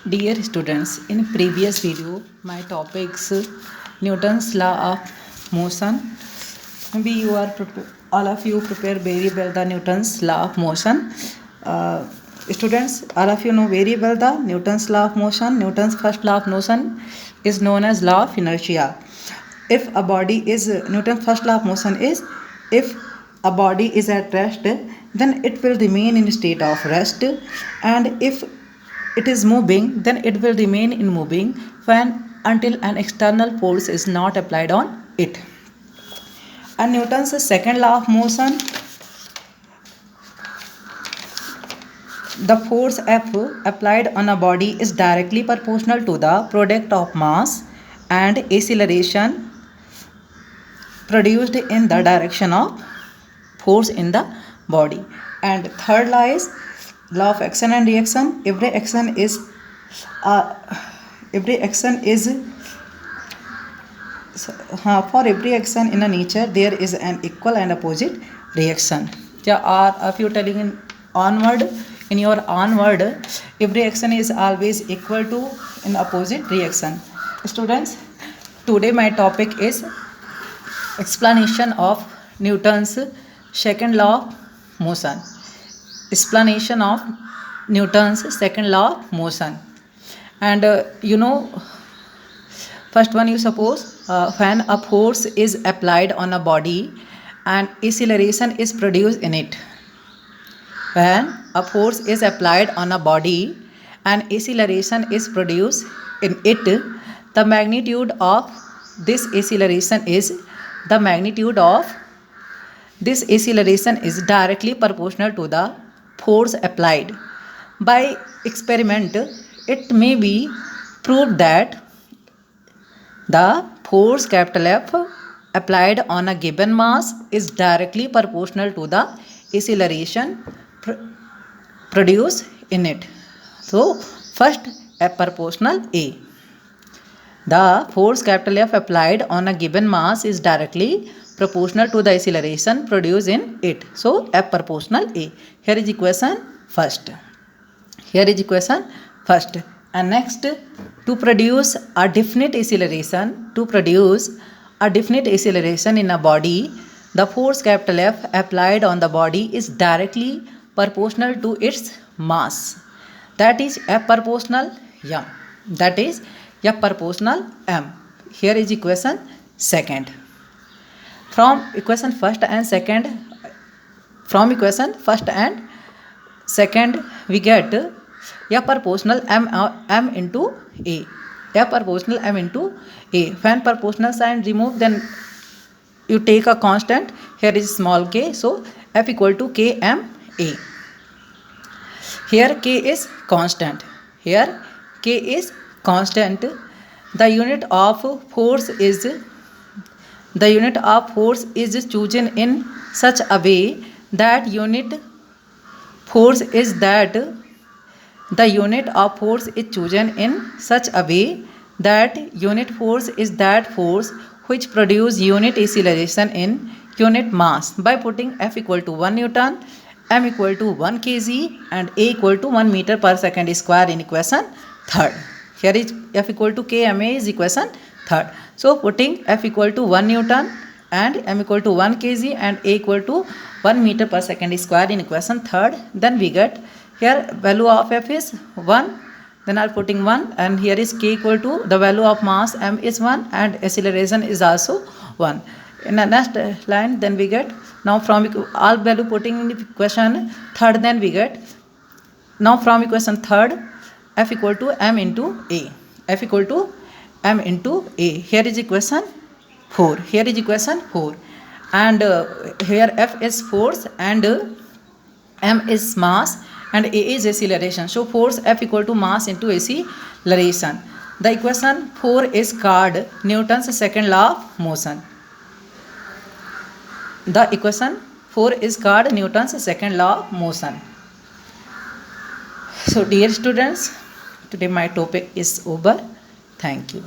Dear students, in previous video, my topics Newton's law of motion. Maybe all of you prepare very well the Newton's law of motion. Students, all of you know very well the Newton's law of motion. Newton's first law of motion is known as law of inertia. If a body is Newton's first law of motion is if a body is at rest, then it will remain in state of rest, and if it is moving, then it will remain in moving until an external force is not applied on it. And Newton's second law of motion, the force F applied on a body is directly proportional to the product of mass and acceleration produced in the direction of force in the body. And third law is law of action and reaction. Every action is for every action in a nature there is an equal and opposite reaction. If you telling in your onward, every action is always equal to an opposite reaction. Students, today my topic is explanation of Newton's second law of motion. Explanation of Newton's second law of motion. And first one, you suppose when a force is applied on a body and acceleration is produced in it. When a force is applied on a body and acceleration is produced in it, the magnitude of this acceleration is directly proportional to the force applied. By experiment, it may be proved that the force F applied on a given mass is directly proportional to the acceleration produced in it. So, first, F proportional A. The force F applied on a given mass is directly proportional to the acceleration produced in it. So, F proportional A. Here is equation first. And next, to produce a definite acceleration in a body, the force F applied on the body is directly proportional to its mass. That is F proportional M. Here is equation second. From equation first and second, we get F proportional M into A. When proportional sign removed, then you take a constant. Here is small k, so F equal to Km A. Here k is constant. The unit of force is chosen in such a way that unit force is that force which produce unit acceleration in unit mass by putting F equal to 1 Newton, M equal to 1 kg and A equal to 1 meter per second square in equation third. Here is F equal to Kma is equation third. So putting F equal to 1 Newton and M equal to 1 kg and A equal to 1 meter per second square in equation third, then we get here value of F is 1, then I'll putting 1, and here is K equal to the value of mass M is 1 and acceleration is also 1. In the next line, then we get now from all value putting in equation third, then we get now from equation third F equal to M into A. Here is equation 4. And here F is force and M is mass and A is acceleration. So force F equal to mass into acceleration. The equation 4 is called Newton's second law of motion. So dear students, today my topic is over. Thank you.